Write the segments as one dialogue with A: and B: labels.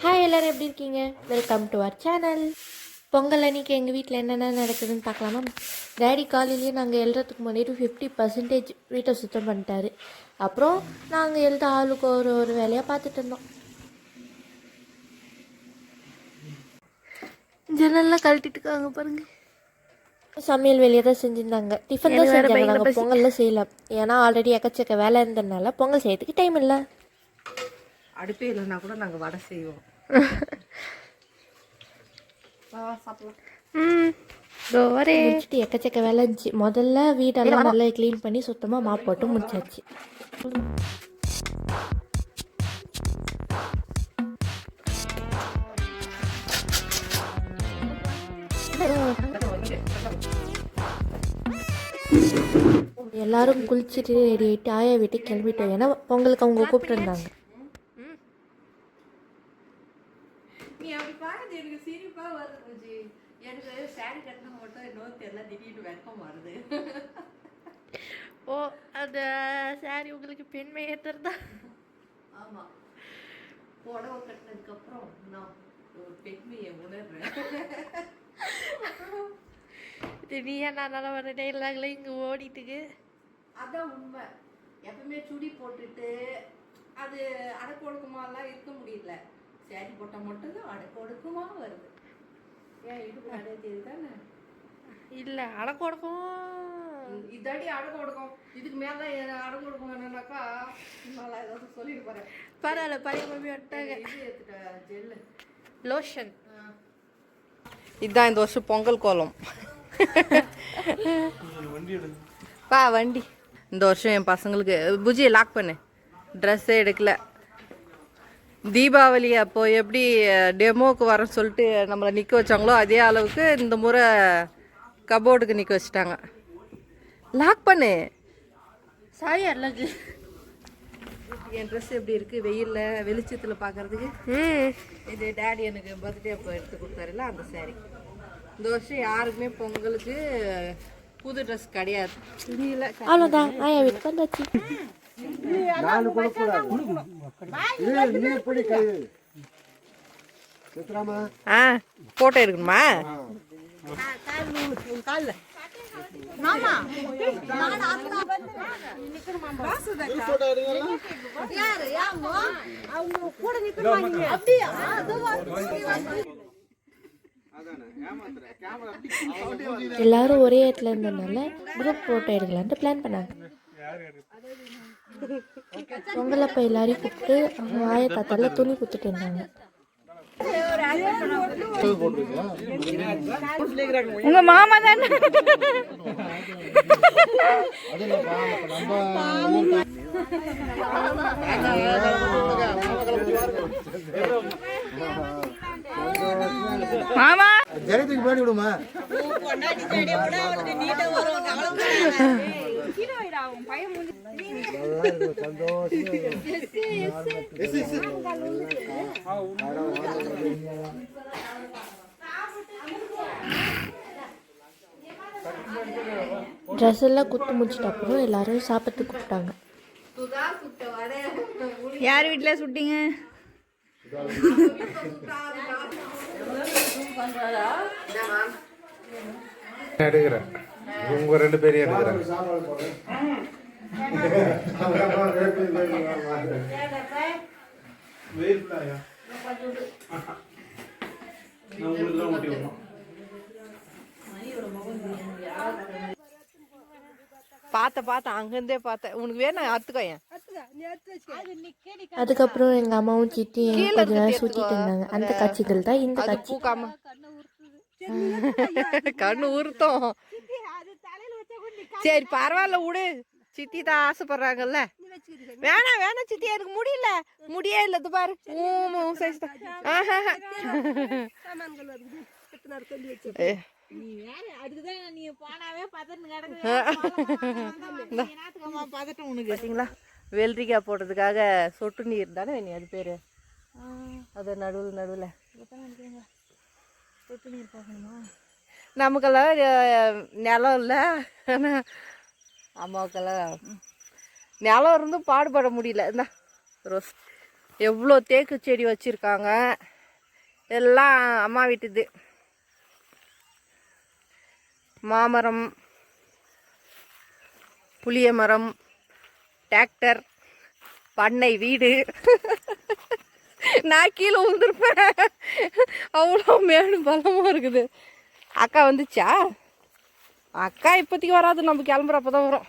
A: Hi எல்லோரும் எப்படி இருக்கீங்க? Welcome to our channel. Pongal அன்றைக்கி எங்கள் வீட்டில் என்னென்ன நடக்குதுன்னு பார்க்கலாமா? டேடி காலையிலேயே நாங்கள் எழுறதுக்கு முன்னாடி 50% வீட்டை சுத்தம் பண்ணிட்டாரு. அப்புறம் நாங்கள் எழுத ஆளுக்கு ஒரு வேலையாக பார்த்துட்டு இருந்தோம். ஜன்னல்லாம் கழட்டிட்டுக்காங்க பாருங்க. சமையல் வேலையை தான் செஞ்சுருந்தாங்க. டிஃபன் தான் செஞ்சாங்க. நாங்கள் பொங்கல்லாம் செய்யலாம், ஏன்னா ஆல்ரெடி எக்கச்சக்க வேலை இருந்ததுனால பொங்கல் செய்யறதுக்கு டைம் இல்லை.
B: அடுப்பே இல்லைன்னா கூட நாங்கள் வடை செய்வோம்.
A: முடிச்சுட்டு எக்கச்சக்க வேலை இருந்துச்சு. முதல்ல வீடெல்லாம் நல்லா க்ளீன் பண்ணி சுத்தமாக மாப் போட்டு முடிச்சாச்சு. எல்லாரும் குளிச்சுட்டு ரெடி ஆகிட்டு ஆயா வீட்டுக்கு கிளம்பிட்டோம். ஏன்னா பொங்கலுக்கு அவங்க கூப்பிட்டுருந்தாங்க.
B: நீ அப்படி பாருது, எனக்கு சிரிப்பா வருது. எனக்கு சாரி கட்டினா மட்டும் இன்னொரு தெரியல, திடீர்னு வெக்கம் வருது.
A: ஓ, அந்த சாரி உங்களுக்கு பெண்மை ஏற்றுறதா?
B: ஆமாம், புடவை கட்டினதுக்கப்புறம் நான் ஒரு பெண்மையை உணர்றேன்.
A: நீயா நான் நல்லா வர டைலாக்ல இங்கே ஓடிட்டுக்கு.
B: அதான் உண்மை. எப்பவுமே சுடி போட்டுட்டு அது அடக்கு ஒடுக்குமாலாம் இருக்க முடியல. சேரி போட்டால் மட்டும்தான் அடக்கு ஒடுக்குமா வருது. ஏன் இடுப்பு அடைய தெரியுதானே?
A: இல்லை, அடக்கு ஒடுக்கும்
B: இதாடி அடக்கு ஒடுக்கும். இதுக்கு மேலே அடக்கு ஒடுக்கும் என்னன்னாக்கா நல்லா ஏதாவது சொல்லிட்டு போகிறேன்.
A: பரவாயில்ல, பழைய மம்மி வட்டாங்க.
B: இது எடுத்துட்ட ஜெல்லு
A: லோஷன்.
B: இதுதான் இந்த வருஷம் பொங்கல் கோலம். பா வண்டி இந்த வருஷம் என் பசங்களுக்கு புஜியை லாக் பண்ணு. ட்ரெஸ்ஸே எடுக்கல. தீபாவளி அப்போ எப்படி டெமோவுக்கு வரேன்னு சொல்லிட்டு நம்மளை நிற்க வச்சாங்களோ அதே அளவுக்கு இந்த முறை கபோர்டுக்கு நிற்க வச்சுட்டாங்க. லாக் பண்ணு.
A: சாரி அல்லது
B: என் ட்ரெஸ் எப்படி இருக்குது வெயிலில் வெளிச்சத்தில் பார்க்குறதுக்கு? இது டேடி எனக்கு பர்த்டே அப்போ எடுத்து கொடுத்தாருல அந்த சாரி. இந்த வருஷம் யாருக்குமே பொங்கலுக்கு புது ட்ரெஸ் கிடையாது.
A: அவ்வளோதான், ஆயா வீட்டுக்கு வந்தாச்சு.
B: போட்டோ எடுக்கணுமா?
A: எல்லாரும் ஒரே இடத்துல இருந்ததுனால குரூப் போட்டோ எடுக்கலான்ட்டு பிளான் பண்ணாங்க. பொங்கல் அப்போ எல்லாரையும் கூப்பிட்டு ஆய தாத்தால துணி கொடுத்துட்டு இருந்தாங்க.
B: உங்க மாமா தானே? மாமா
C: ஜெயத்துக்கு போடி விடுமா?
A: ட்ரெஸ் எல்லாம் குத்து முடிச்சிட்ட அப்புறம் எல்லாரும் சாப்பிட்டு கூப்பிட்டாங்க.
D: யார் வீட்டில் சுட்டிங்க?
C: எடுக்கிறேன், உங்க ரெண்டு பேரையும் எடுக்கிறேன்.
B: பார்த்தேன் அங்கிருந்தே பார்த்தேன். உனக்கு வேணும் அத்துக்கோயன்.
A: அதுக்கப்புறம் எங்க அம்மாவும் சித்தியும் கொஞ்ச நேரம் சுத்திட்டு இருந்தாங்க. அந்த காட்சிகள் தான் இந்த காட்சி.
B: கண்ணு உருத்தம். சரி பரவாயில்ல விடு, சித்தி தான் ஆசைப்படுறாங்கல்ல. வேணாம் சித்தி, எனக்கு முடியே இல்லை. இது பாரு சைஸ் தான். பார்த்தீங்களா, வெள்ளரிக்காய் போடுறதுக்காக சொட்டு நீர் தானே வேணும் அது பேர். அது நடுவில் சொட்டு நீர் பார்க்கணுமா? நமக்கெல்லாம் நிலம் இல்லை, ஆனால் அம்மாவுக்கெல்லாம் நிலம் இருந்தும் பாடுபட முடியல. இந்த ரோஸ் எவ்வளோ தேக்கு செடி வச்சுருக்காங்க. எல்லாம் அம்மா வீட்டுது. மாமரம், புளிய மரம், டிராக்டர், பண்ணை வீடு. நான் கீழே விழுந்துருப்பேன், அவ்வளோ மேடு பலமாக இருக்குது. அக்கா வந்துச்சா? அக்கா இப்போதைக்கு வராது, நம்ம கிளம்புறப்ப தான் வரும்.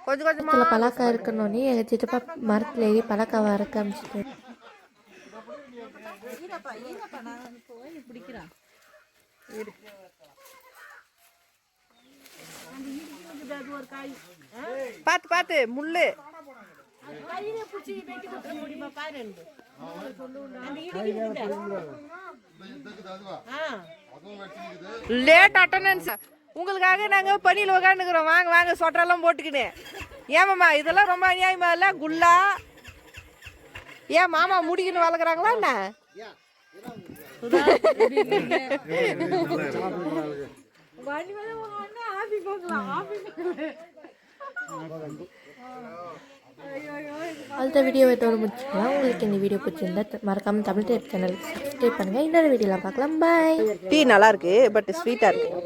B: கொஞ்சம் கொஞ்சமாக
A: இதில் பலாக்காய் இருக்கணுன்னே எங்கள் சித்தப்பா மரத்தில் ஏறி பலாக்காய் வறக்க ஆரம்பிச்சிட்டு
B: பார்த்து பார்த்து முள்ளு. லேட் அட்டண்டன்ஸ் உங்களுக்காக நாங்கள் பனியில் உக்காந்துக்கிறோம். வாங்க வாங்க சொட்டரெல்லாம் போட்டுக்கின்னு. ஏமாம்மா இதெல்லாம் ரொம்ப அநியாயமா இல்லை? குல்லா ஏன் மாமா முடிக்கின்னு வளர்க்குறாங்களா என்ன?
A: அடுத்த வீடியோ இதோட முடிச்சுக்கலாம். உங்களுக்கு இந்த வீடியோ பிடிச்சிருந்தா மறக்காமல் தமிழ் டைப் சேனல் சப்ஸ்கிரைப் பண்ணுங்கள். இன்னொரு வீடியோலாம் பார்க்கலாம். பாய்.
B: டீ நல்லா இருக்கு, பட் ஸ்வீட்டாக இருக்கு.